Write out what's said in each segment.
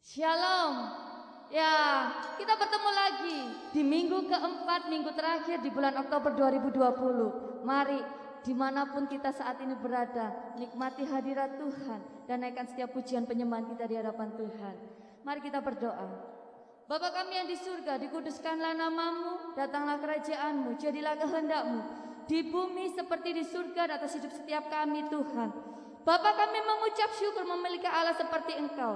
Shalom. Ya, kita bertemu lagi di minggu keempat, minggu terakhir di bulan Oktober 2020. Mari, dimanapun kita saat ini berada, nikmati hadirat Tuhan dan naikkan setiap pujian penyembahan kita di hadapan Tuhan. Mari kita berdoa. Bapa kami yang di surga, dikuduskanlah namamu, datanglah kerajaanmu, jadilah kehendakmu di bumi seperti di surga, atas hidup setiap kami Tuhan. Bapa, kami mengucap syukur memiliki Allah seperti Engkau,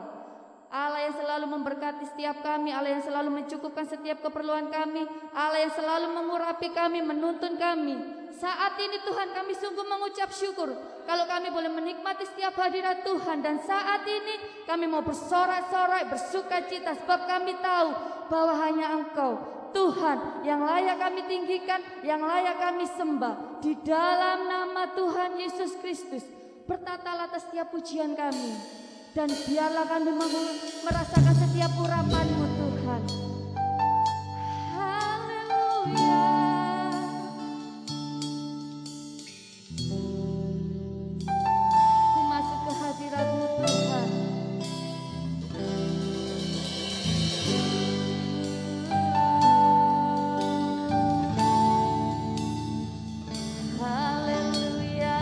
Allah yang selalu memberkati setiap kami, Allah yang selalu mencukupkan setiap keperluan kami, Allah yang selalu mengurapi kami, menuntun kami. Saat ini Tuhan, kami sungguh mengucap syukur kalau kami boleh menikmati setiap hadirat Tuhan. Dan saat ini kami mau bersorak-sorai, bersuka cita, sebab kami tahu bahwa hanya Engkau Tuhan yang layak kami tinggikan, yang layak kami sembah. Di dalam nama Tuhan Yesus Kristus, bertatalah atas setiap pujian kami. Dan biarlah kami merasakan setiap urapan-Mu Tuhan. Haleluya. Ku masuk ke hadirat-Mu Tuhan. Haleluya.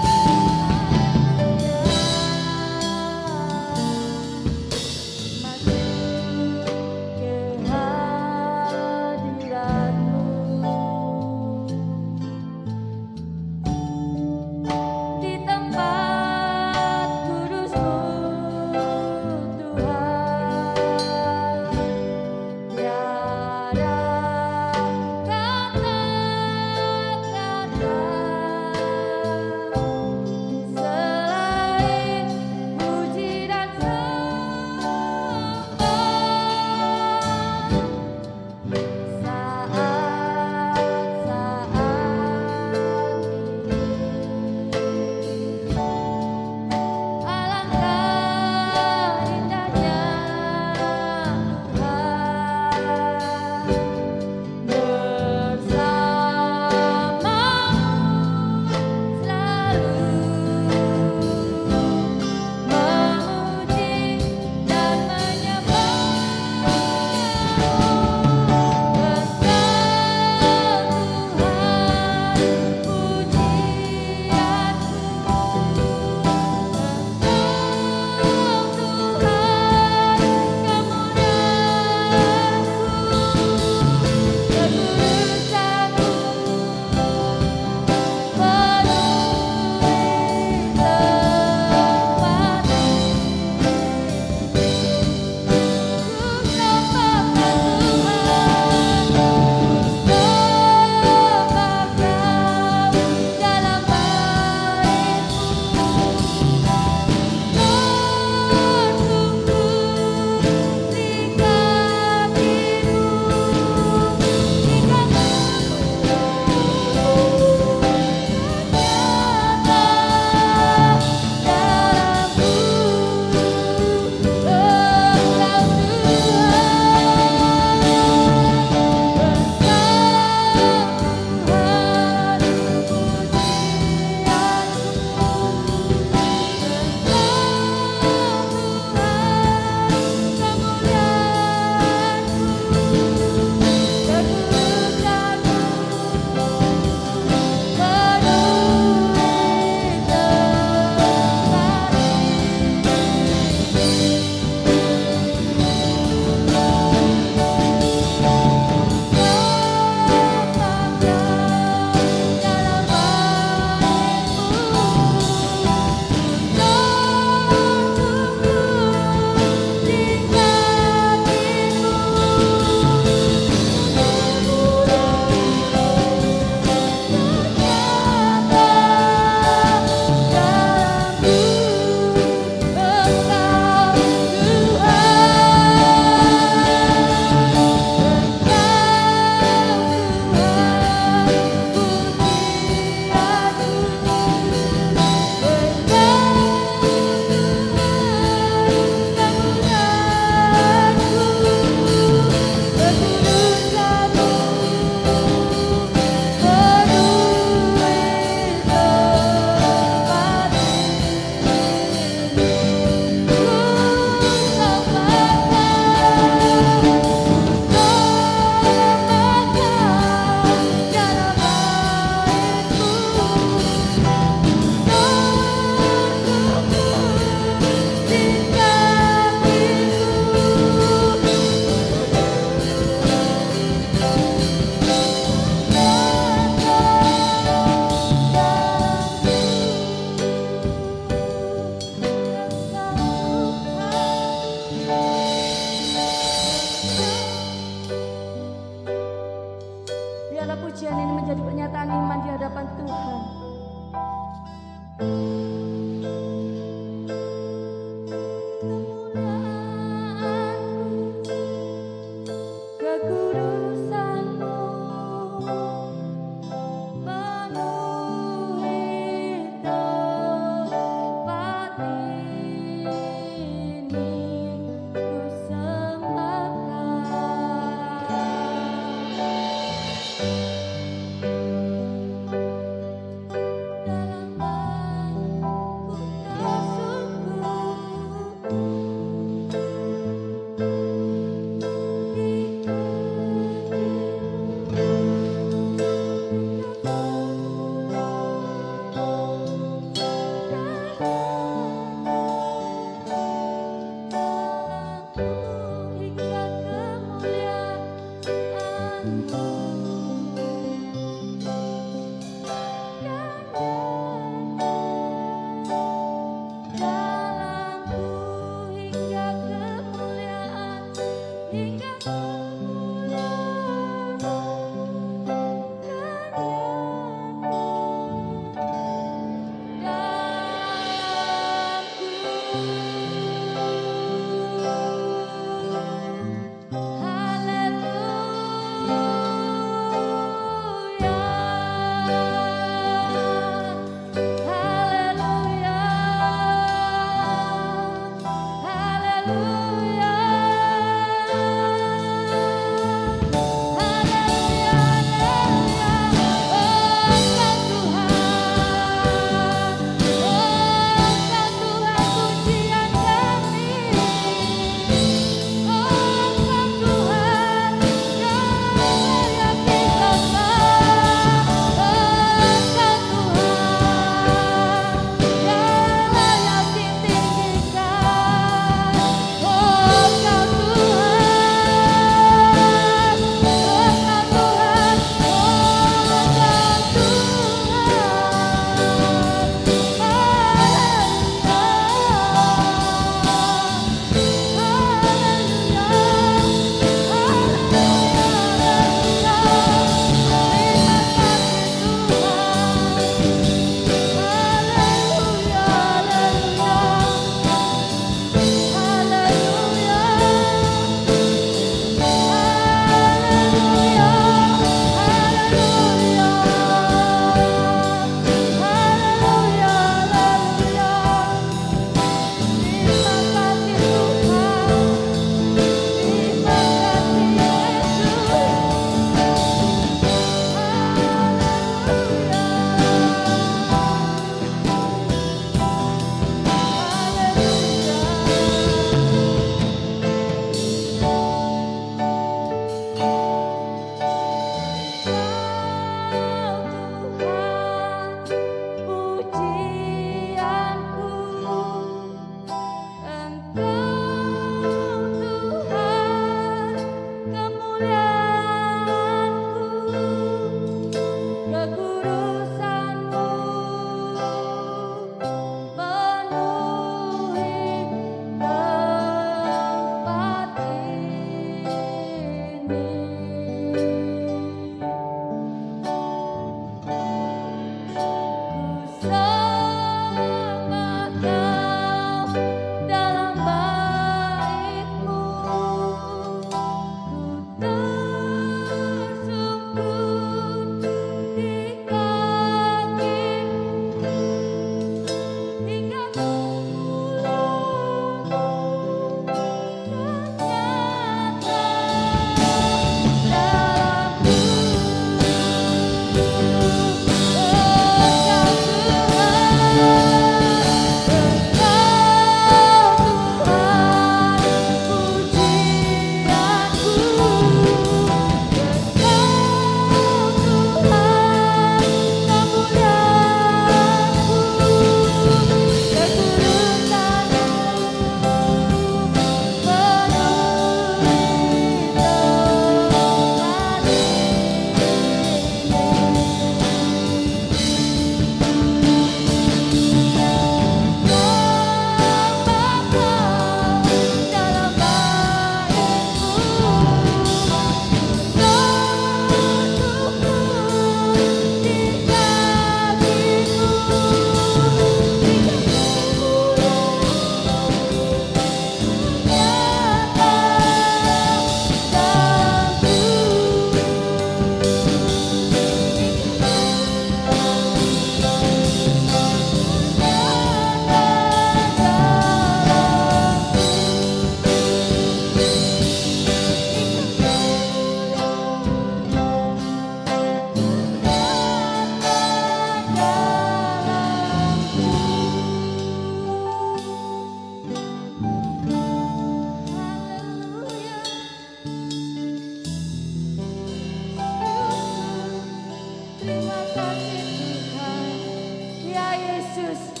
Yesus,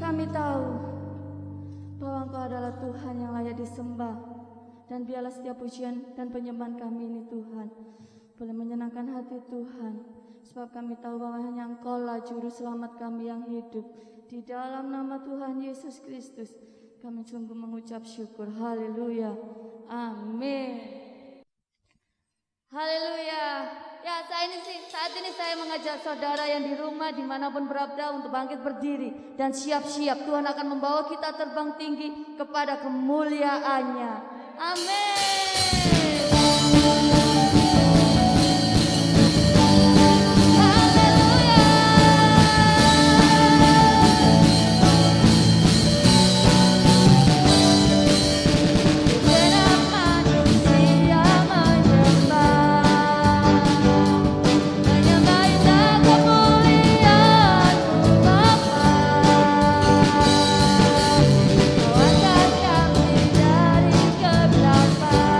kami tahu bahwa Engkau adalah Tuhan yang layak disembah. Dan biarlah setiap pujian dan penyembahan kami ini Tuhan boleh menyenangkan hati Tuhan. Sebab kami tahu bahwa hanya Engkau-Lah Juru Selamat kami yang hidup. Di dalam nama Tuhan Yesus Kristus kami sungguh mengucap syukur. Haleluya. Amin. Haleluya. Ya, saat ini saya mengajak saudara yang di rumah dimanapun berada untuk bangkit berdiri dan siap-siap. Tuhan akan membawa kita terbang tinggi kepada kemuliaan-Nya. Amin. Kau angkat kami dari kegelapan.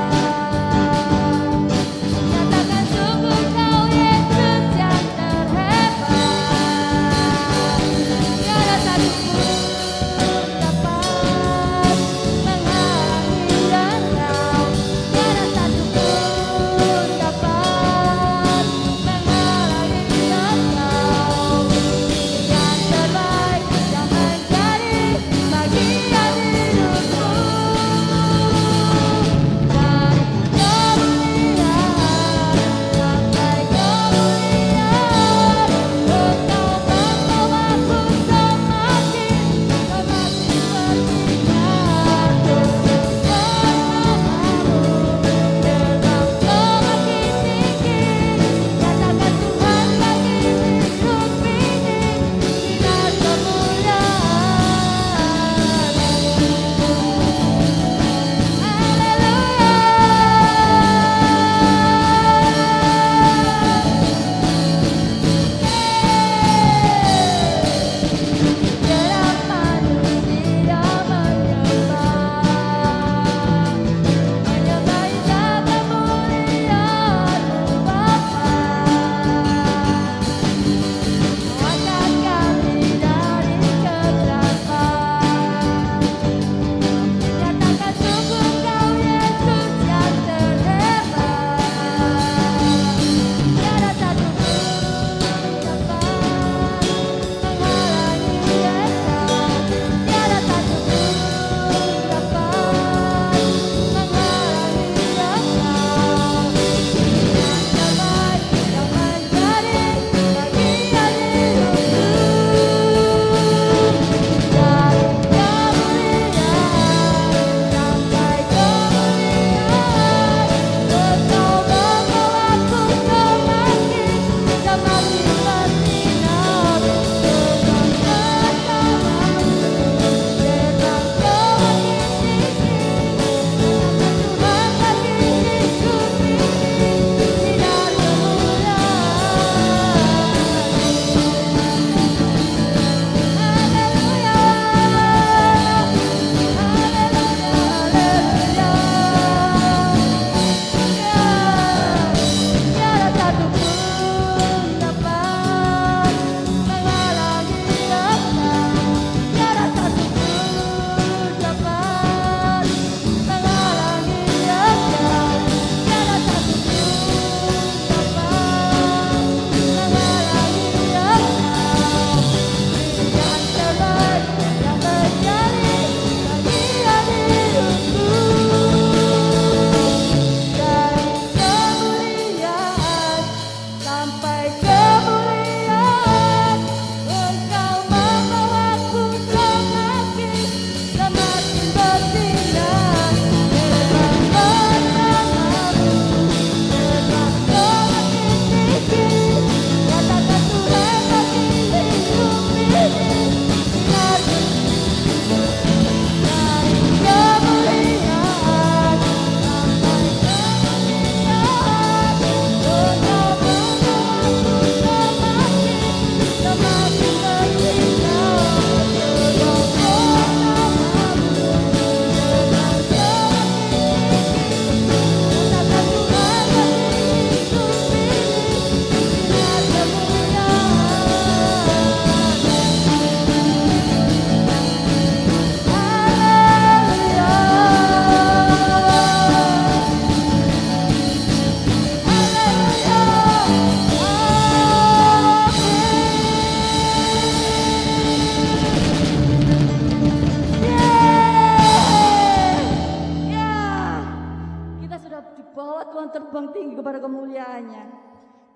terbang tinggi kepada kemuliaannya.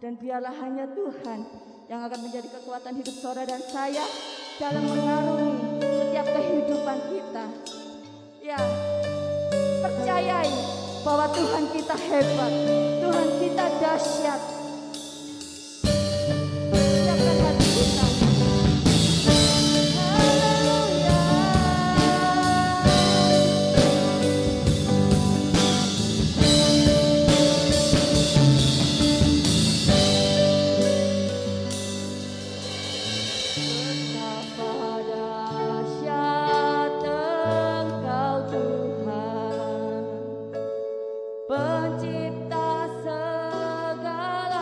Dan biarlah hanya Tuhan yang akan menjadi kekuatan hidup saudara dan saya dalam mengarungi setiap kehidupan kita. Ya, percayai bahwa Tuhan kita hebat, Tuhan kita dahsyat. Siapkan hati kita. Pencipta segala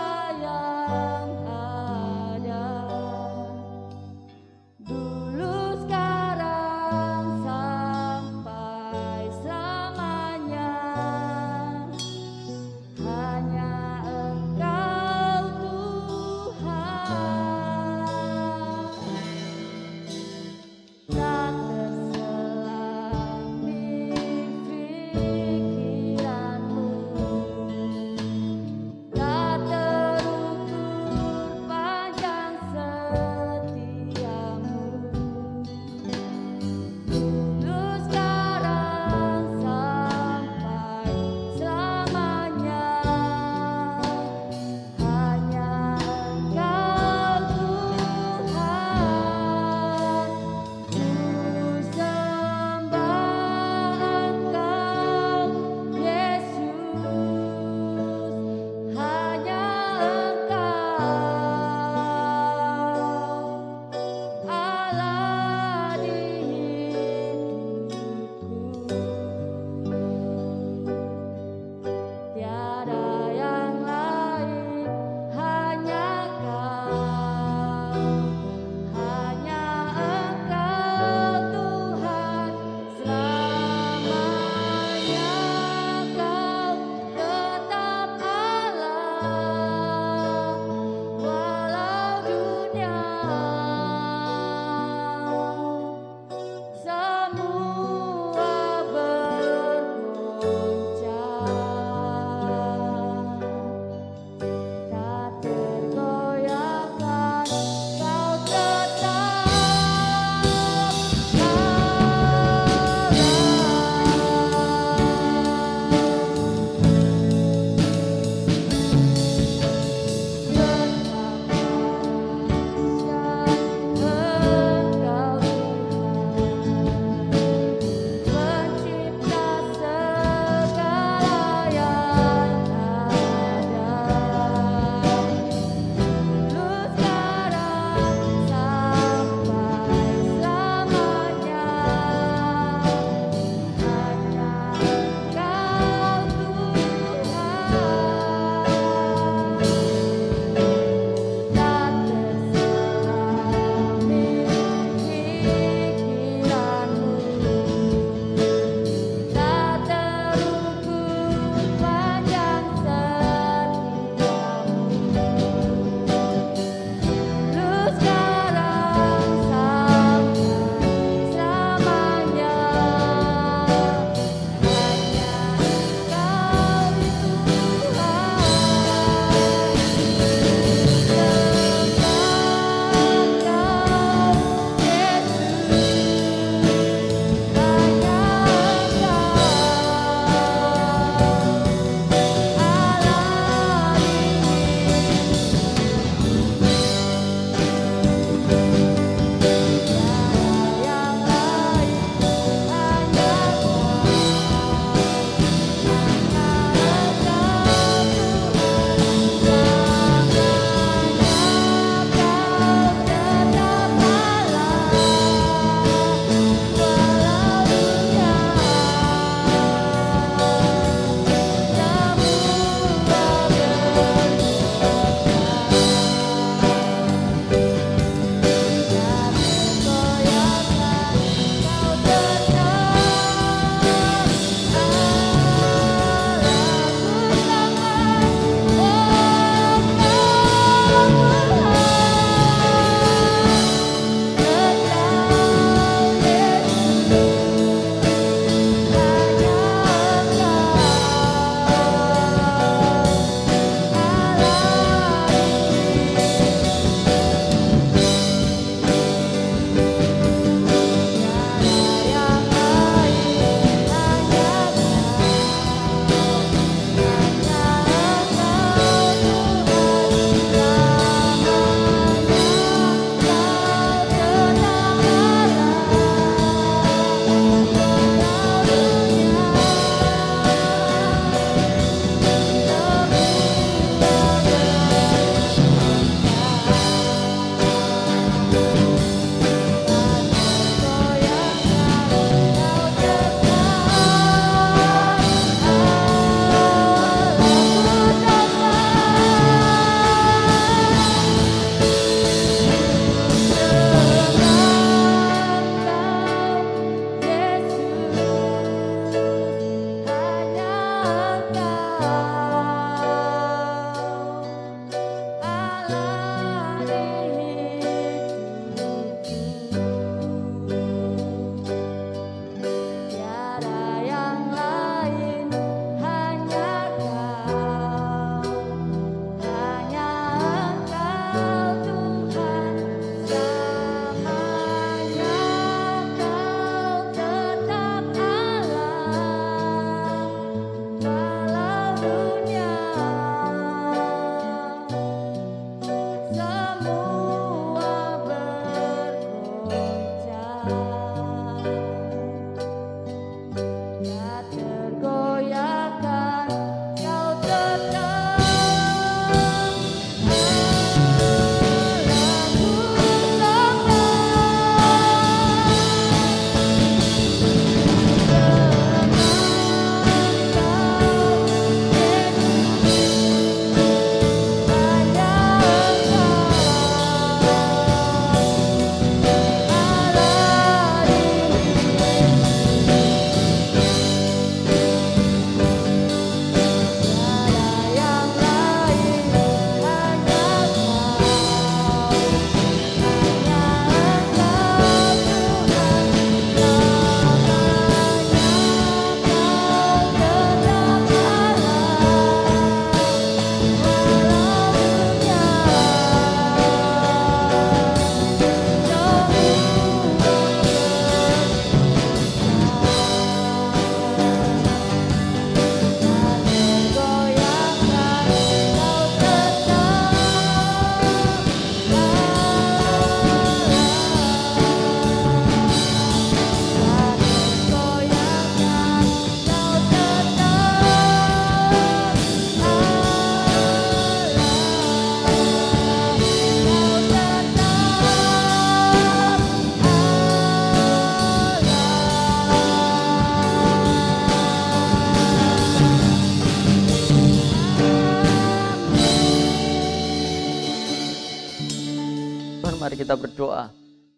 mari kita berdoa.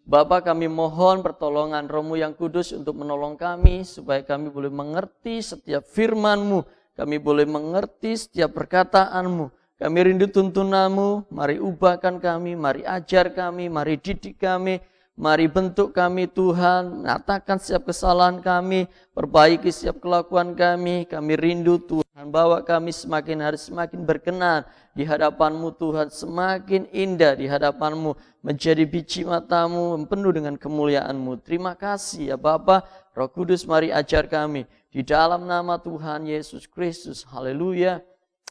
Bapa, kami mohon pertolongan Roh-Mu yang kudus untuk menolong kami, supaya kami boleh mengerti setiap firman-Mu, kami boleh mengerti setiap perkataan-Mu. Kami rindu tuntunan-Mu, mari ubahkan kami, mari ajar kami, mari didik kami, mari bentuk kami Tuhan, nyatakan setiap kesalahan kami, perbaiki setiap kelakuan kami rindu Tuhan, bawa kami semakin hari semakin berkenan di hadapan-Mu Tuhan, semakin indah di hadapan-Mu, menjadi biji mata-Mu, penuh dengan kemuliaan-Mu. Terima kasih ya Bapa, Roh Kudus mari ajar kami, di dalam nama Tuhan Yesus Kristus, haleluya,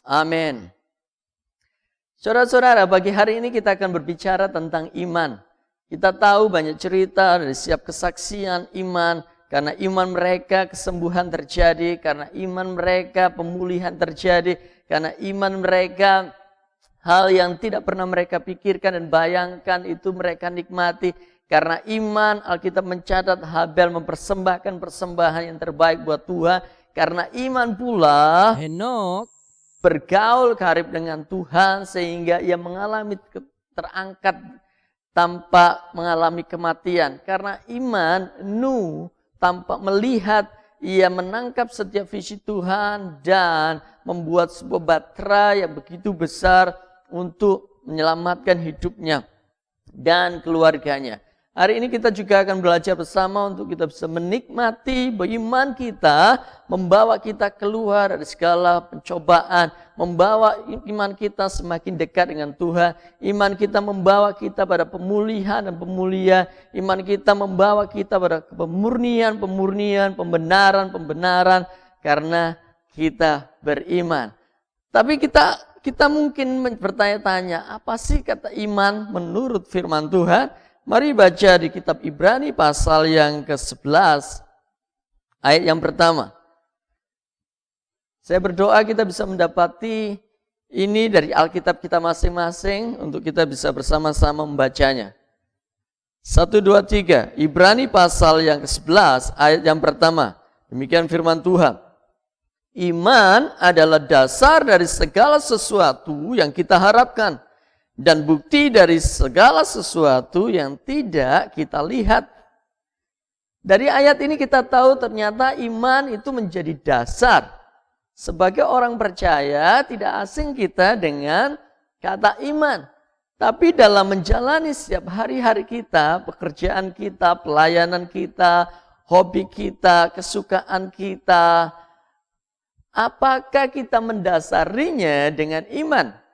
amin. Saudara-saudara, pagi hari ini kita akan berbicara tentang iman. Kita tahu banyak cerita dari setiap kesaksian iman, karena iman mereka kesembuhan terjadi, karena iman mereka pemulihan terjadi, karena iman mereka hal yang tidak pernah mereka pikirkan dan bayangkan itu mereka nikmati. Karena iman, Alkitab mencatat Habel mempersembahkan persembahan yang terbaik buat Tuhan. Karena iman pula Henok bergaul karib dengan Tuhan sehingga ia mengalami terangkat tanpa mengalami kematian. Karena iman, Nuh tanpa melihat, ia menangkap setiap visi Tuhan dan membuat sebuah batra yang begitu besar untuk menyelamatkan hidupnya dan keluarganya. Hari ini kita juga akan belajar bersama untuk kita bisa menikmati bahwa iman kita membawa kita keluar dari segala pencobaan, membawa iman kita semakin dekat dengan Tuhan. Iman kita membawa kita pada pemulihan dan pemulihan. Iman kita membawa kita pada pemurnian, pembenaran karena kita beriman. Tapi kita mungkin bertanya-tanya, apa sih kata iman menurut firman Tuhan? Mari baca di kitab Ibrani pasal yang ke-11, ayat yang pertama. Saya berdoa kita bisa mendapati ini dari Alkitab kita masing-masing untuk kita bisa bersama-sama membacanya. 1, 2, 3, Ibrani pasal yang ke-11, ayat yang pertama. Demikian firman Tuhan. Iman adalah dasar dari segala sesuatu yang kita harapkan, dan bukti dari segala sesuatu yang tidak kita lihat. Dari ayat ini kita tahu ternyata iman itu menjadi dasar. Sebagai orang percaya tidak asing kita dengan kata iman. Tapi dalam menjalani setiap hari-hari kita, pekerjaan kita, pelayanan kita, hobi kita, kesukaan kita, apakah kita mendasarinya dengan iman?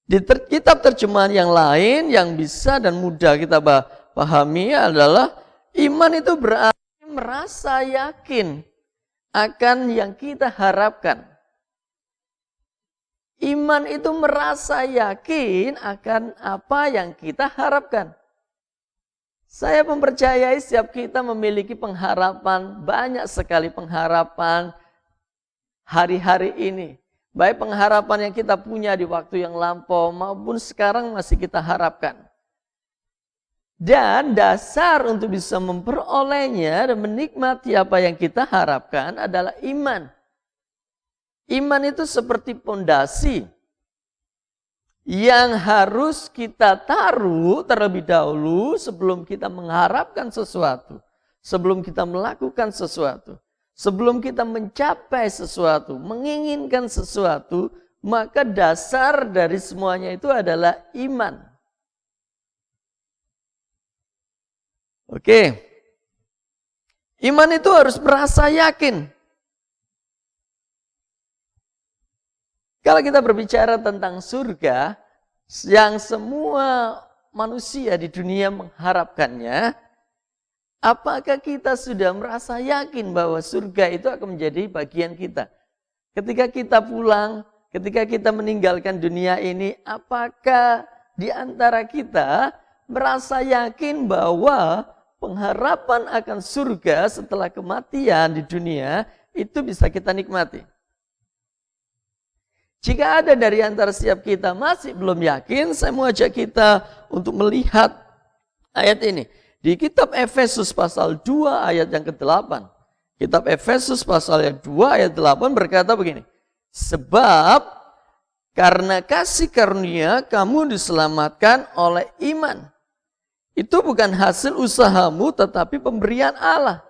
Di kitab terjemahan yang lain yang bisa dan mudah kita pahami adalah iman itu berarti merasa yakin akan yang kita harapkan. Iman itu merasa yakin akan apa yang kita harapkan. Saya mempercayai setiap kita memiliki pengharapan, banyak sekali pengharapan hari-hari ini. Baik pengharapan yang kita punya di waktu yang lampau maupun sekarang masih kita harapkan. Dan dasar untuk bisa memperolehnya dan menikmati apa yang kita harapkan adalah iman. Iman itu seperti pondasi yang harus kita taruh terlebih dahulu sebelum kita mengharapkan sesuatu, sebelum kita melakukan sesuatu. Sebelum kita mencapai sesuatu, menginginkan sesuatu, maka dasar dari semuanya itu adalah iman. Oke. Iman itu harus merasa yakin. Kalau kita berbicara tentang surga, yang semua manusia di dunia mengharapkannya, apakah kita sudah merasa yakin bahwa surga itu akan menjadi bagian kita? Ketika kita pulang, ketika kita meninggalkan dunia ini, apakah di antara kita merasa yakin bahwa pengharapan akan surga setelah kematian di dunia itu bisa kita nikmati? Jika ada dari antara setiap kita masih belum yakin, saya mau ajak kita untuk melihat ayat ini. Di kitab Efesus pasal 2 ayat yang ke-8. Kitab Efesus pasal yang 2 ayat 8 berkata begini. Sebab Karena kasih karunia kamu diselamatkan oleh iman. Itu bukan hasil usahamu tetapi pemberian Allah.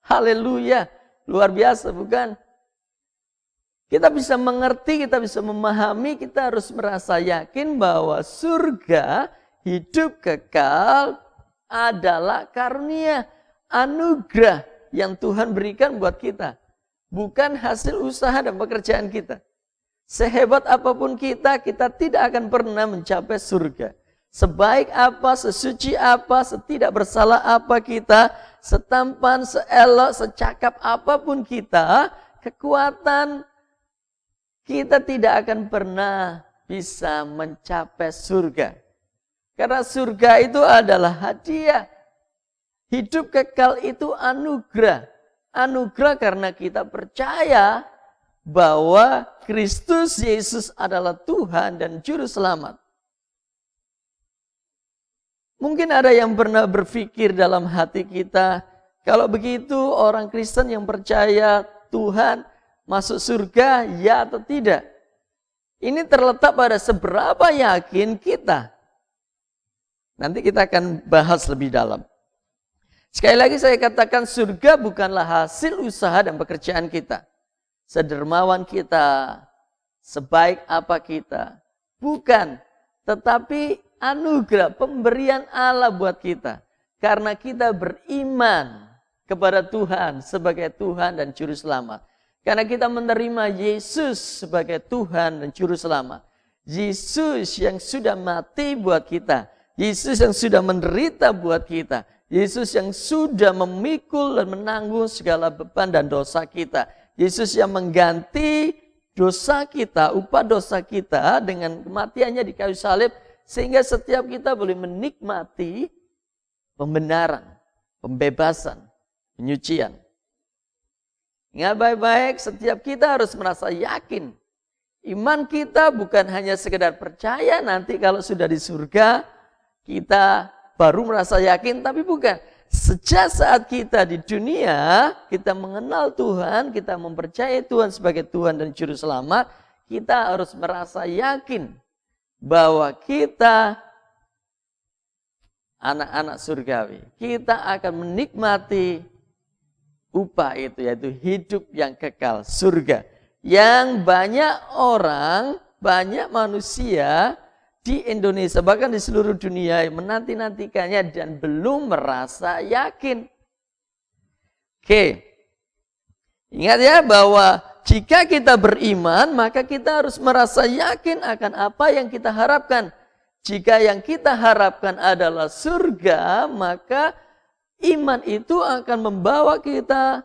Haleluya. Luar biasa bukan? Kita bisa mengerti, kita bisa memahami, kita harus merasa yakin bahwa surga, hidup kekal adalah karunia, anugerah yang Tuhan berikan buat kita. Bukan hasil usaha dan pekerjaan kita. Sehebat apapun kita tidak akan pernah mencapai surga. Sebaik apa, sesuci apa, setidak bersalah apa kita, setampan, seelok, secakap apapun kita, kekuatan kita tidak akan pernah bisa mencapai surga. Karena surga itu adalah hadiah. Hidup kekal itu anugerah. Anugerah karena kita percaya bahwa Kristus Yesus adalah Tuhan dan Juru Selamat. Mungkin ada yang pernah berpikir dalam hati kita, kalau begitu orang Kristen yang percaya Tuhan masuk surga, ya atau tidak? Ini terletak pada seberapa yakin kita. Nanti kita akan bahas lebih dalam. Sekali lagi saya katakan surga bukanlah hasil usaha dan pekerjaan kita. Sedermawan kita, sebaik apa kita. Bukan, tetapi anugerah, pemberian Allah buat kita. Karena kita beriman kepada Tuhan sebagai Tuhan dan Juru Selamat. Karena kita menerima Yesus sebagai Tuhan dan Juru Selamat. Yesus yang sudah mati buat kita. Yesus yang sudah menderita buat kita. Yesus yang sudah memikul dan menanggung segala beban dan dosa kita. Yesus yang mengganti dosa kita, upah dosa kita dengan kematiannya di kayu salib. Sehingga setiap kita boleh menikmati pembenaran, pembebasan, penyucian. Ingat baik-baik, setiap kita harus merasa yakin. Iman kita bukan hanya sekedar percaya nanti kalau sudah di surga, kita baru merasa yakin, tapi bukan. Sejak saat kita di dunia, kita mengenal Tuhan, kita mempercayai Tuhan sebagai Tuhan dan Juru Selamat, kita harus merasa yakin bahwa kita anak-anak surgawi. Kita akan menikmati upah itu, yaitu hidup yang kekal, surga. Yang banyak orang, banyak manusia di Indonesia, bahkan di seluruh dunia yang menanti-nantikannya dan belum merasa yakin. Oke, ingat ya bahwa jika kita beriman, maka kita harus merasa yakin akan apa yang kita harapkan. Jika yang kita harapkan adalah surga, maka iman itu akan membawa kita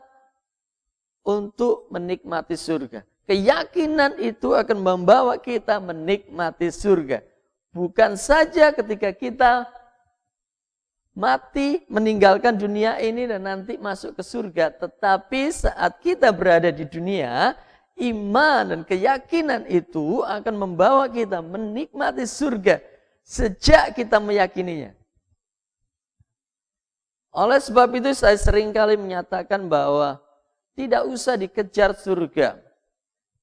untuk menikmati surga. Keyakinan itu akan membawa kita menikmati surga. Bukan saja ketika kita mati, meninggalkan dunia ini dan nanti masuk ke surga. Tetapi saat kita berada di dunia, iman dan keyakinan itu akan membawa kita menikmati surga. Sejak kita meyakininya. Oleh sebab itu saya seringkali menyatakan bahwa tidak usah dikejar surga.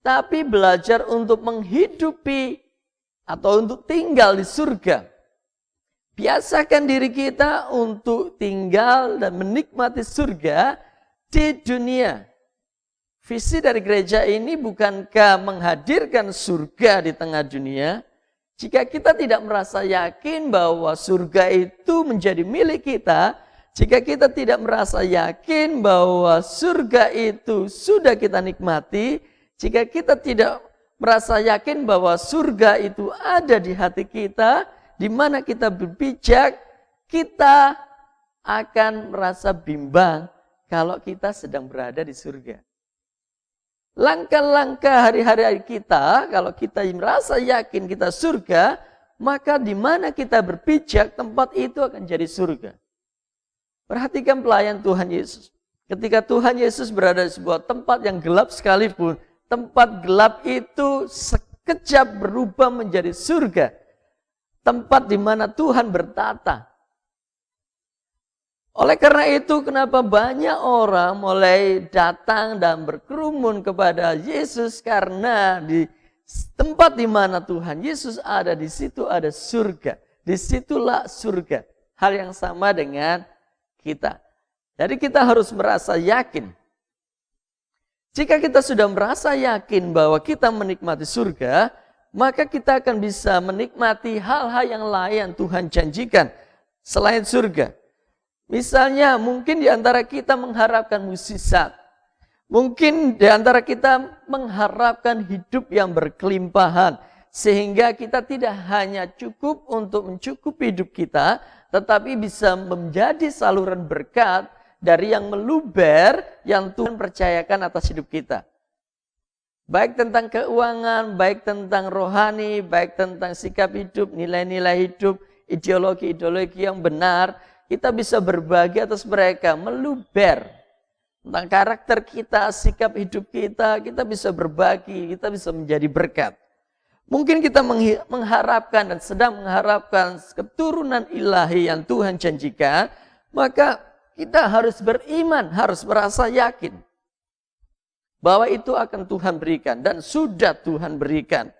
Tapi belajar untuk menghidupi atau untuk tinggal di surga. Biasakan diri kita untuk tinggal dan menikmati surga di dunia. Visi dari gereja ini bukankah menghadirkan surga di tengah dunia? Jika kita tidak merasa yakin bahwa surga itu menjadi milik kita, jika kita tidak merasa yakin bahwa surga itu sudah kita nikmati, jika kita tidak merasa yakin bahwa surga itu ada di hati kita, di mana kita berpijak, kita akan merasa bimbang kalau kita sedang berada di surga. Langkah-langkah hari-hari kita, kalau kita merasa yakin kita surga, maka di mana kita berpijak, tempat itu akan jadi surga. Perhatikan pelayan Tuhan Yesus. Ketika Tuhan Yesus berada di sebuah tempat yang gelap sekalipun, tempat gelap itu sekejap berubah menjadi surga. Tempat di mana Tuhan bertata. Oleh karena itu, kenapa banyak orang mulai datang dan berkerumun kepada Yesus, karena di Tempat di mana Tuhan Yesus ada, di situ ada surga. Disitulah surga. Hal yang sama dengan kita. Jadi kita harus merasa yakin. Jika kita sudah merasa yakin bahwa kita menikmati surga, maka kita akan bisa menikmati hal-hal yang lain Tuhan janjikan selain surga. Misalnya mungkin di antara kita mengharapkan mukjizat. Mungkin di antara kita mengharapkan hidup yang berkelimpahan. Sehingga kita tidak hanya cukup untuk mencukupi hidup kita, tetapi bisa menjadi saluran berkat dari yang meluber yang Tuhan percayakan atas hidup kita. Baik tentang keuangan, baik tentang rohani, baik tentang sikap hidup, nilai-nilai hidup, ideologi-ideologi yang benar, kita bisa berbagi atas mereka, meluber. Tentang karakter kita, sikap hidup kita, kita bisa berbagi, kita bisa menjadi berkat. Mungkin kita mengharapkan dan sedang mengharapkan keturunan ilahi yang Tuhan janjikan, maka kita harus beriman, harus merasa yakin bahwa itu akan Tuhan berikan dan sudah Tuhan berikan.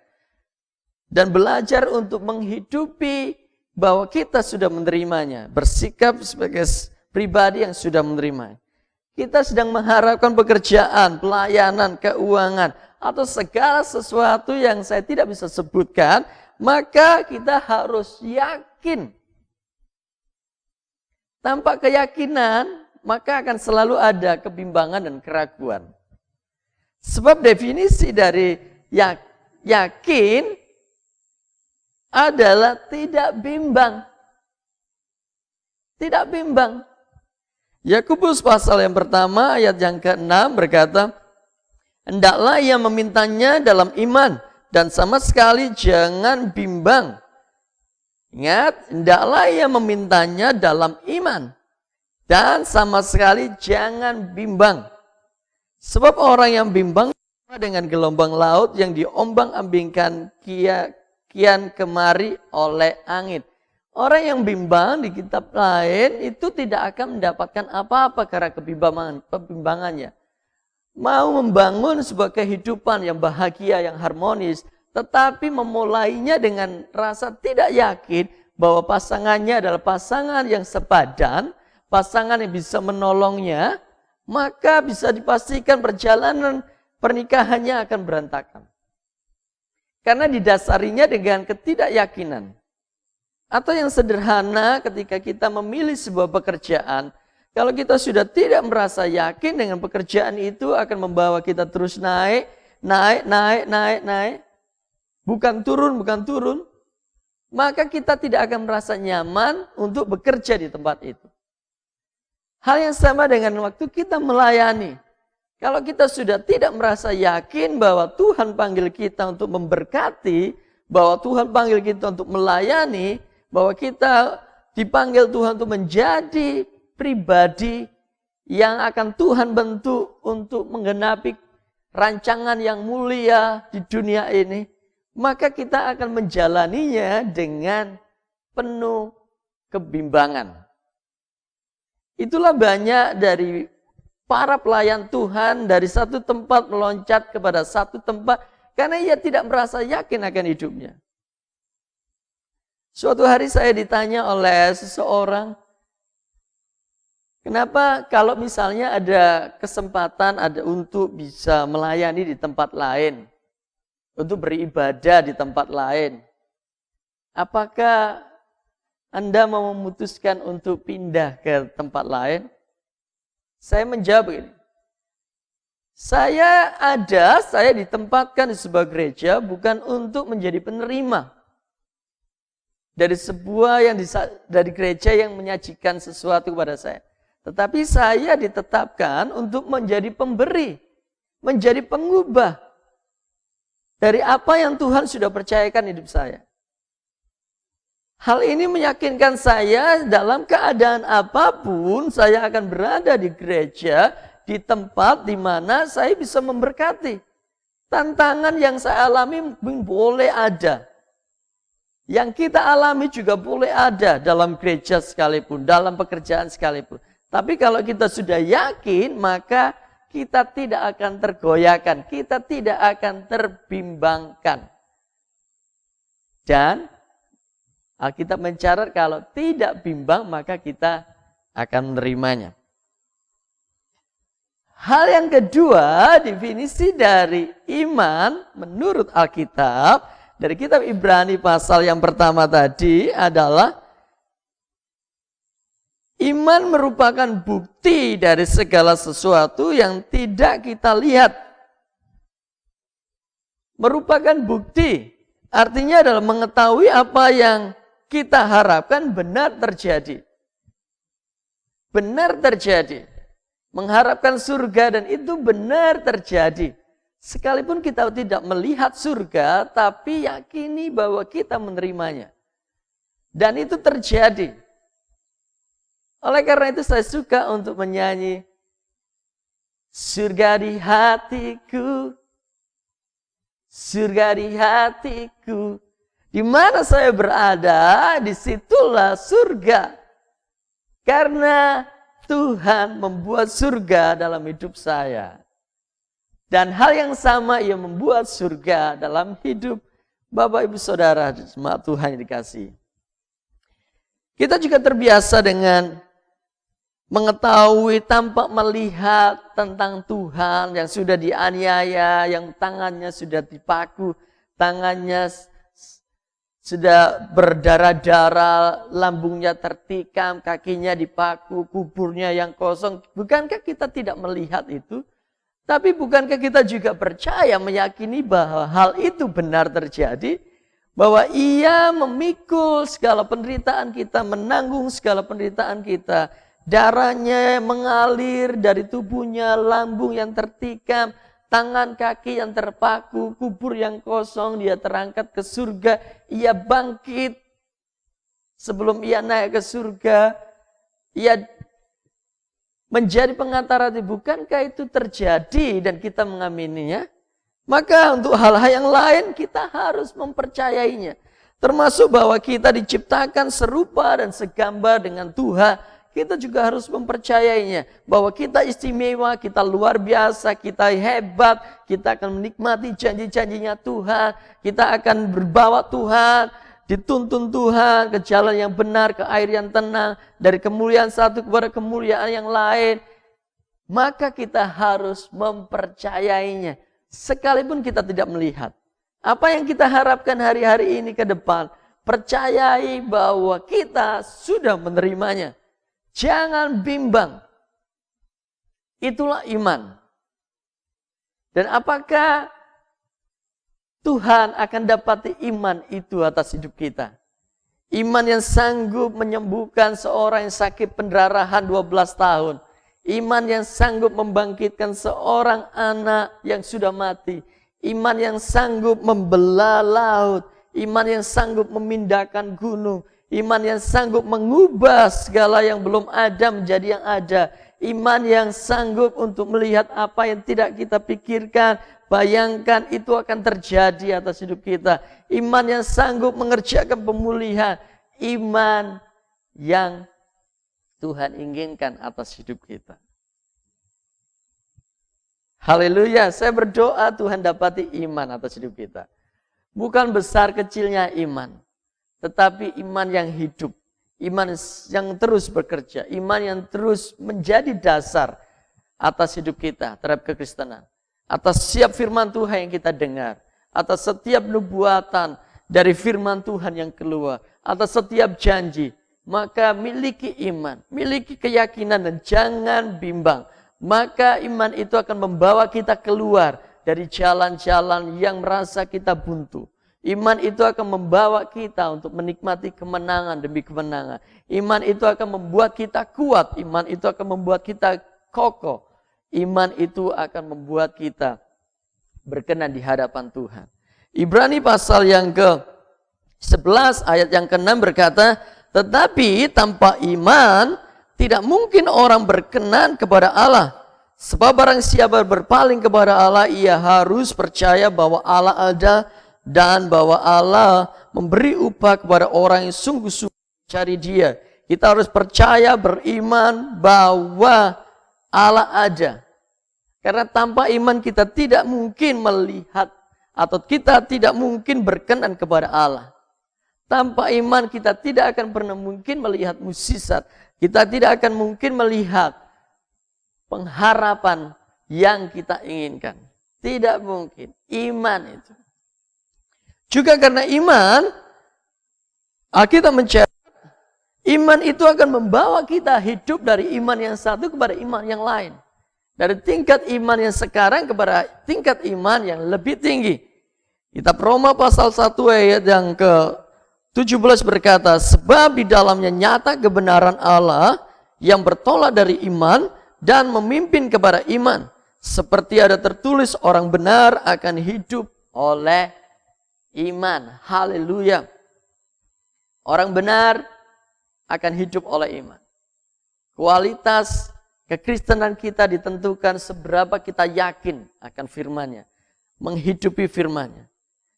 Dan belajar untuk menghidupi bahwa kita sudah menerimanya, bersikap sebagai pribadi yang sudah menerimanya. Kita sedang mengharapkan pekerjaan, pelayanan, keuangan, atau segala sesuatu yang saya tidak bisa sebutkan, maka kita harus yakin. Tanpa keyakinan, maka akan selalu ada kebimbangan dan keraguan. Sebab definisi dari yakin adalah tidak bimbang. Tidak bimbang. Yakobus pasal yang pertama ayat yang ke-6 berkata, hendaklah ia memintanya dalam iman dan sama sekali jangan bimbang. Ingat, hendaklah ia memintanya dalam iman dan sama sekali jangan bimbang. Sebab orang yang bimbang dengan gelombang laut yang diombang-ambingkan kian kemari oleh angin. Orang yang bimbang di kitab lain itu tidak akan mendapatkan apa-apa karena kebimbangannya. Mau membangun sebuah kehidupan yang bahagia, yang harmonis, tetapi memulainya dengan rasa tidak yakin bahwa pasangannya adalah pasangan yang sepadan, pasangan yang bisa menolongnya, maka bisa dipastikan perjalanan pernikahannya akan berantakan. Karena didasarinya dengan ketidakyakinan. Atau yang sederhana ketika kita memilih sebuah pekerjaan, kalau kita sudah tidak merasa yakin dengan pekerjaan itu akan membawa kita terus naik, bukan turun, maka kita tidak akan merasa nyaman untuk bekerja di tempat itu. Hal yang sama dengan waktu kita melayani. Kalau kita sudah tidak merasa yakin bahwa Tuhan panggil kita untuk memberkati, bahwa Tuhan panggil kita untuk melayani, bahwa kita dipanggil Tuhan untuk menjadi pribadi yang akan Tuhan bentuk untuk menggenapi rancangan yang mulia di dunia ini, maka kita akan menjalaninya dengan penuh kebimbangan. Itulah banyak dari para pelayan Tuhan dari satu tempat meloncat kepada satu tempat karena ia tidak merasa yakin akan hidupnya. Suatu hari saya ditanya oleh seseorang, kenapa kalau misalnya ada kesempatan untuk bisa melayani di tempat lain, untuk beribadah di tempat lain, apakah Anda mau memutuskan untuk pindah ke tempat lain? Saya menjawab begini, saya ditempatkan di sebuah gereja bukan untuk menjadi penerima dari gereja yang menyajikan sesuatu kepada saya. Tetapi saya ditetapkan untuk menjadi pemberi, menjadi pengubah dari apa yang Tuhan sudah percayakan hidup saya. Hal ini meyakinkan saya dalam keadaan apapun saya akan berada di gereja, di tempat di mana saya bisa memberkati. Tantangan yang saya alami boleh ada. Yang kita alami juga boleh ada dalam gereja sekalipun, dalam pekerjaan sekalipun. Tapi kalau kita sudah yakin, maka kita tidak akan tergoyahkan, kita tidak akan terbimbangkan. Dan Alkitab mencatat kalau tidak bimbang maka kita akan menerimanya. Hal yang kedua, definisi dari iman menurut Alkitab dari kitab Ibrani pasal yang pertama tadi adalah iman merupakan bukti dari segala sesuatu yang tidak kita lihat. Merupakan bukti, artinya adalah mengetahui apa yang kita harapkan benar terjadi. Benar terjadi. Mengharapkan surga dan itu benar terjadi. Sekalipun kita tidak melihat surga, tapi yakini bahwa kita menerimanya. Dan itu terjadi. Oleh karena itu saya suka untuk menyanyi. Surga di hatiku. Surga di hatiku. Di mana saya berada, disitulah surga. Karena Tuhan membuat surga dalam hidup saya. Dan hal yang sama ia membuat surga dalam hidup Bapak Ibu Saudara jemaat Tuhan yang dikasihi. Kita juga terbiasa dengan mengetahui tanpa melihat tentang Tuhan yang sudah dianiaya, yang tangannya sudah dipaku, tangannya sudah berdarah-darah, lambungnya tertikam, kakinya dipaku, kuburnya yang kosong. Bukankah kita tidak melihat itu? Tapi bukankah kita juga percaya, meyakini bahwa hal itu benar terjadi? Bahwa ia memikul segala penderitaan kita, menanggung segala penderitaan kita. Darahnya mengalir dari tubuhnya, lambung yang tertikam, tangan kaki yang terpaku, kubur yang kosong, dia terangkat ke surga, ia bangkit. Sebelum ia naik ke surga, ia menjadi pengantara. Bukankah itu terjadi dan kita mengamininya? Maka untuk hal-hal yang lain kita harus mempercayainya. Termasuk bahwa kita diciptakan serupa dan segambar dengan Tuhan. Kita juga harus mempercayainya. Bahwa kita istimewa, kita luar biasa, kita hebat. Kita akan menikmati janji-janjinya Tuhan. Kita akan berbawa Tuhan, dituntun Tuhan ke jalan yang benar, ke air yang tenang. Dari kemuliaan satu kepada kemuliaan yang lain. Maka kita harus mempercayainya. Sekalipun kita tidak melihat. Apa yang kita harapkan hari-hari ini ke depan. Percayai bahwa kita sudah menerimanya. Jangan bimbang. Itulah iman. Dan apakah Tuhan akan dapati iman itu atas hidup kita? Iman yang sanggup menyembuhkan seorang yang sakit pendarahan 12 tahun. Iman yang sanggup membangkitkan seorang anak yang sudah mati. Iman yang sanggup membelah laut. Iman yang sanggup memindahkan gunung. Iman yang sanggup mengubah segala yang belum ada menjadi yang ada. Iman yang sanggup untuk melihat apa yang tidak kita pikirkan. Bayangkan itu akan terjadi atas hidup kita. Iman yang sanggup mengerjakan pemulihan. Iman yang Tuhan inginkan atas hidup kita. Haleluya, saya berdoa Tuhan dapati iman atas hidup kita. Bukan besar kecilnya iman. Tetapi iman yang hidup, iman yang terus bekerja, iman yang terus menjadi dasar atas hidup kita terhadap kekristenan. Atas setiap firman Tuhan yang kita dengar, atas setiap nubuatan dari firman Tuhan yang keluar, atas setiap janji, maka miliki iman, miliki keyakinan dan jangan bimbang. Maka iman itu akan membawa kita keluar dari jalan-jalan yang merasa kita buntu. Iman itu akan membawa kita untuk menikmati kemenangan demi kemenangan. Iman itu akan membuat kita kuat. Iman itu akan membuat kita kokoh. Iman itu akan membuat kita berkenan di hadapan Tuhan. Ibrani pasal yang ke-11 ayat yang ke-6 berkata, tetapi tanpa iman tidak mungkin orang berkenan kepada Allah. Sebab barang siapa berpaling kepada Allah, ia harus percaya bahwa Allah ada dan bahwa Allah memberi upah kepada orang yang sungguh-sungguh mencari Dia. Kita harus percaya, beriman bahwa Allah ada. Karena tanpa iman kita tidak mungkin melihat atau kita tidak mungkin berkenan kepada Allah. Tanpa iman kita tidak akan pernah mungkin melihat mukjizat. Kita tidak akan mungkin melihat pengharapan yang kita inginkan. Tidak mungkin. Iman itu. Juga karena iman, Alkitab mencatat, iman itu akan membawa kita hidup dari iman yang satu kepada iman yang lain. Dari tingkat iman yang sekarang kepada tingkat iman yang lebih tinggi. Kitab Roma pasal 1 ayat yang ke-17 berkata, sebab di dalamnya nyata kebenaran Allah yang bertolak dari iman dan memimpin kepada iman. Seperti ada tertulis, orang benar akan hidup oleh iman. Haleluya. Orang benar akan hidup oleh iman. Kualitas kekristenan kita ditentukan seberapa kita yakin akan firman-Nya, menghidupi firman-Nya.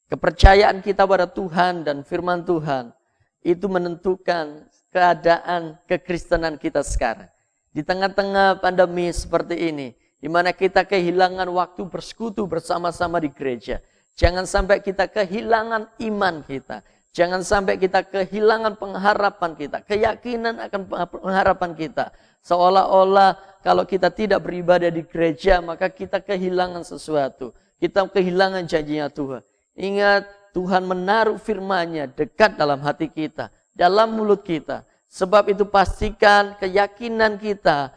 Kepercayaan kita pada Tuhan dan firman Tuhan itu menentukan keadaan kekristenan kita sekarang. Di tengah-tengah pandemi seperti ini, di mana kita kehilangan waktu bersekutu bersama-sama di gereja. Jangan sampai kita kehilangan iman kita. Jangan sampai kita kehilangan pengharapan kita, keyakinan akan pengharapan kita. Seolah-olah kalau kita tidak beribadah di gereja, maka kita kehilangan sesuatu. Kita kehilangan janjinya Tuhan. Ingat, Tuhan menaruh firman-Nya dekat dalam hati kita, dalam mulut kita. Sebab itu pastikan keyakinan kita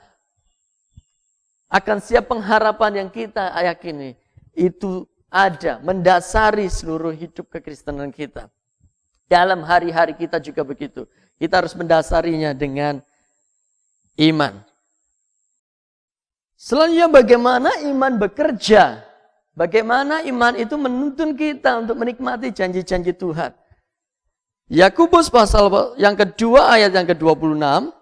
akan siap pengharapan yang kita yakini. Itu ada, mendasari seluruh hidup kekristenan kita. Dalam hari-hari kita juga begitu. Kita harus mendasarinya dengan iman. Selanjutnya bagaimana iman bekerja? Bagaimana iman itu menuntun kita untuk menikmati janji-janji Tuhan? Yakobus pasal yang kedua ayat yang ke-26.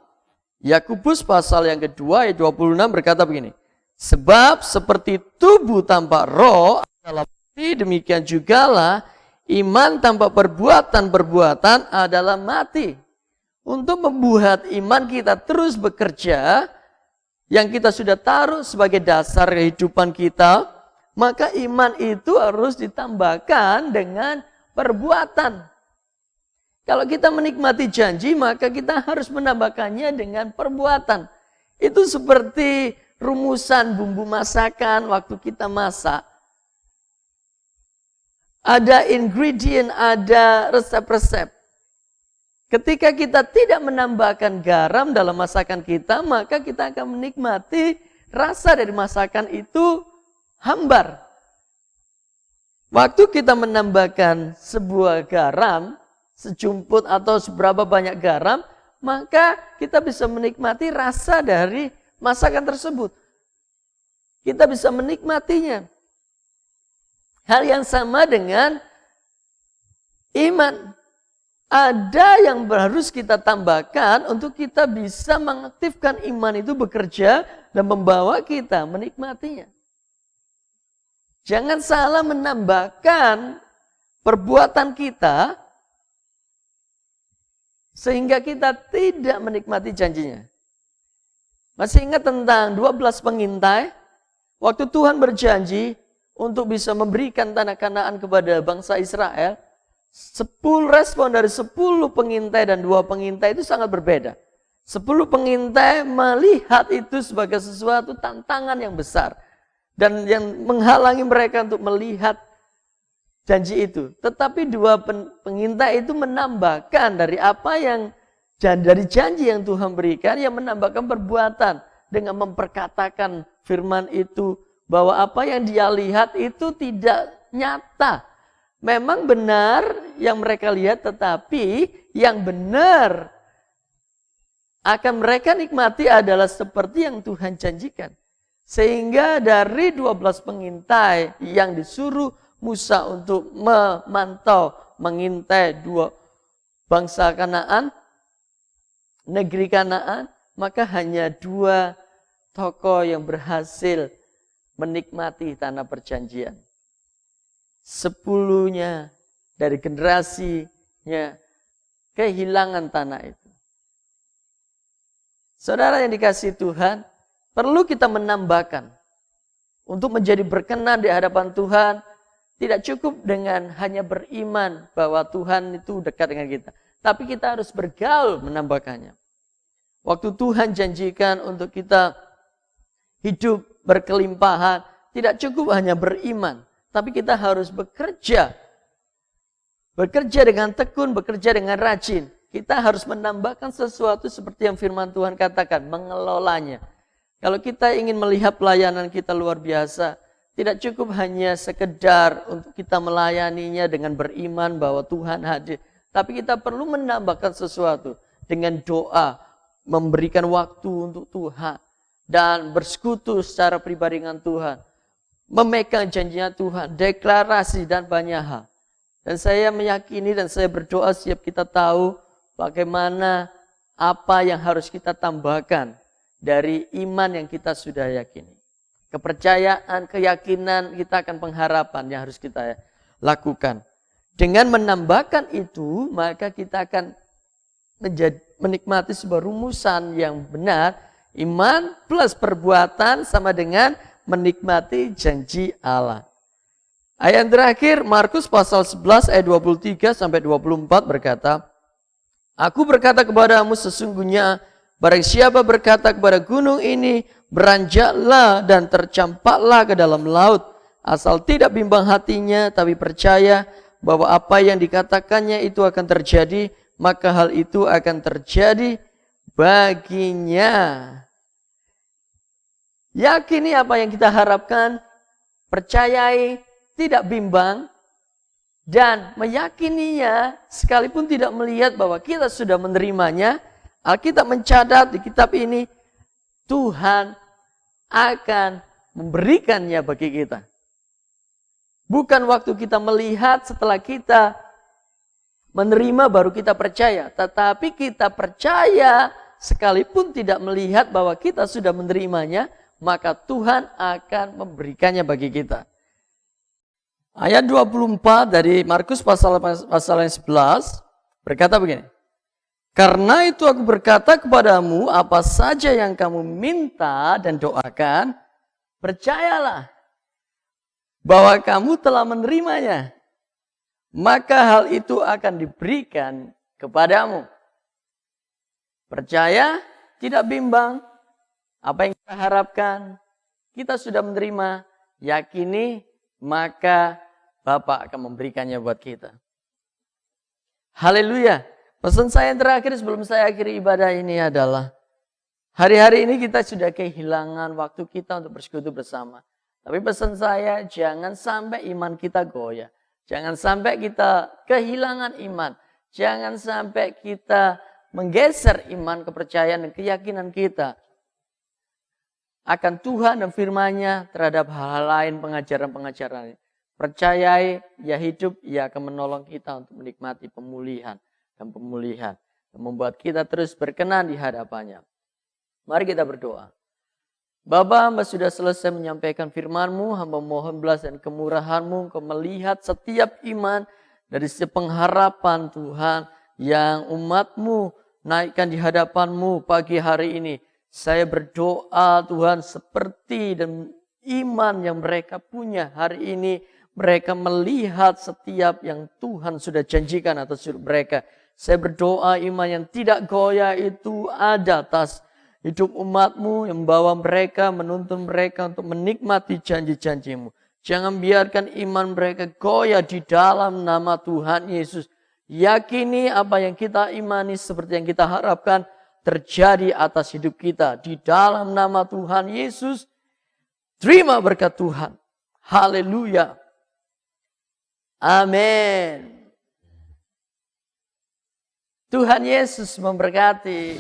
Yakobus pasal yang kedua ayat 26 berkata begini. Sebab seperti tubuh tanpa roh adalah mati, demikian jugalah iman tanpa perbuatan-perbuatan adalah mati. Untuk membuat iman kita terus bekerja, yang kita sudah taruh sebagai dasar kehidupan kita, maka iman itu harus ditambahkan dengan perbuatan. Kalau kita menikmati janji, maka kita harus menambahkannya dengan perbuatan. Itu seperti rumusan bumbu masakan waktu kita masak. Ada ingredient, ada resep-resep. Ketika kita tidak menambahkan garam dalam masakan kita, maka kita akan menikmati rasa dari masakan itu hambar. Waktu kita menambahkan sebuah garam, sejumput atau seberapa banyak garam, maka kita bisa menikmati rasa dari masakan tersebut. Kita bisa menikmatinya. Hal yang sama dengan iman. Ada yang harus kita tambahkan untuk kita bisa mengaktifkan iman itu bekerja dan membawa kita menikmatinya. Jangan salah menambahkan perbuatan kita sehingga kita tidak menikmati janjinya. Masih ingat tentang 12 pengintai? Waktu Tuhan berjanji untuk bisa memberikan tanah Kanaan kepada bangsa Israel, 10 respon dari 10 pengintai dan 2 pengintai itu sangat berbeda. 10 pengintai melihat itu sebagai sesuatu tantangan yang besar. Dan yang menghalangi mereka untuk melihat janji itu. Tetapi 2 pengintai itu menambahkan dari apa yang dari janji yang Tuhan berikan, yang menambahkan perbuatan. Dengan memperkatakan firman itu, bahwa apa yang dia lihat itu tidak nyata. Memang benar yang mereka lihat, tetapi yang benar akan mereka nikmati adalah seperti yang Tuhan janjikan. Sehingga dari 12 pengintai yang disuruh Musa untuk memantau, mengintai 2 bangsa Kanaan, negeri Kanaan, maka hanya 2 tokoh yang berhasil menikmati tanah perjanjian. 10-nya dari generasinya kehilangan tanah itu. Saudara yang dikasihi Tuhan, perlu kita menambahkan untuk menjadi berkenan di hadapan Tuhan, tidak cukup dengan hanya beriman bahwa Tuhan itu dekat dengan kita. Tapi kita harus bergaul menambahkannya. Waktu Tuhan janjikan untuk kita hidup berkelimpahan, tidak cukup hanya beriman. Tapi kita harus bekerja. Bekerja dengan tekun, bekerja dengan rajin. Kita harus menambahkan sesuatu seperti yang firman Tuhan katakan, mengelolanya. Kalau kita ingin melihat pelayanan kita luar biasa, tidak cukup hanya sekedar untuk kita melayaninya dengan beriman bahwa Tuhan hadir. Tapi kita perlu menambahkan sesuatu dengan doa, memberikan waktu untuk Tuhan, dan bersekutu secara pribadi dengan Tuhan. Memegang janjinya Tuhan, deklarasi dan banyak hal. Dan saya meyakini dan saya berdoa setiap kita tahu bagaimana apa yang harus kita tambahkan dari iman yang kita sudah yakini. Kepercayaan, keyakinan, kita akan pengharapan yang harus kita lakukan. Dengan menambahkan itu, maka kita akan menikmati sebuah rumusan yang benar. Iman plus perbuatan sama dengan menikmati janji Allah. Ayat terakhir, Markus pasal 11 ayat 23 sampai 24 berkata, Aku berkata kepadamu sesungguhnya, barang siapa berkata kepada gunung ini, beranjaklah dan tercampaklah ke dalam laut, asal tidak bimbang hatinya, tapi percaya bahwa apa yang dikatakannya itu akan terjadi, maka hal itu akan terjadi baginya. Yakini apa yang kita harapkan, percayai, tidak bimbang, dan meyakininya sekalipun tidak melihat bahwa kita sudah menerimanya. Alkitab mencatat di kitab ini, Tuhan akan memberikannya bagi kita. Bukan waktu kita melihat setelah kita menerima baru kita percaya. Tetapi kita percaya sekalipun tidak melihat bahwa kita sudah menerimanya, maka Tuhan akan memberikannya bagi kita. Ayat 24 dari Markus pasal yang 11 berkata begini. Karena itu aku berkata kepadamu, apa saja yang kamu minta dan doakan, percayalah bahwa kamu telah menerimanya, maka hal itu akan diberikan kepadamu. Percaya, tidak bimbang, apa yang kita harapkan, kita sudah menerima, yakini, maka Bapa akan memberikannya buat kita. Haleluya. Pesan saya yang terakhir sebelum saya akhiri ibadah ini adalah, hari-hari ini kita sudah kehilangan waktu kita untuk bersekutu bersama. Tapi pesan saya, jangan sampai iman kita goyah. Jangan sampai kita kehilangan iman. Jangan sampai kita menggeser iman, kepercayaan, dan keyakinan kita akan Tuhan dan firman-Nya terhadap hal-hal lain, pengajaran-pengajaran. Percayai, ya hidup, ia akan menolong kita untuk menikmati pemulihan dan pemulihan. Dan membuat kita terus berkenan di hadapannya. Mari kita berdoa. Bapa, hamba sudah selesai menyampaikan firman-Mu, hamba mohon belas dan kemurahan-Mu, Engkau melihat setiap iman dari setiap pengharapan Tuhan yang umat-Mu naikkan di hadapan-Mu pagi hari ini. Saya berdoa Tuhan seperti dan iman yang mereka punya hari ini, mereka melihat setiap yang Tuhan sudah janjikan atas hidup mereka. Saya berdoa iman yang tidak goyah itu ada atas hidup umat-Mu yang membawa mereka, menuntun mereka untuk menikmati janji-janji-Mu. Jangan biarkan iman mereka goyah di dalam nama Tuhan Yesus. Yakini apa yang kita imani seperti yang kita harapkan terjadi atas hidup kita. Di dalam nama Tuhan Yesus, terima berkat Tuhan. Haleluya. Amin. Tuhan Yesus memberkati.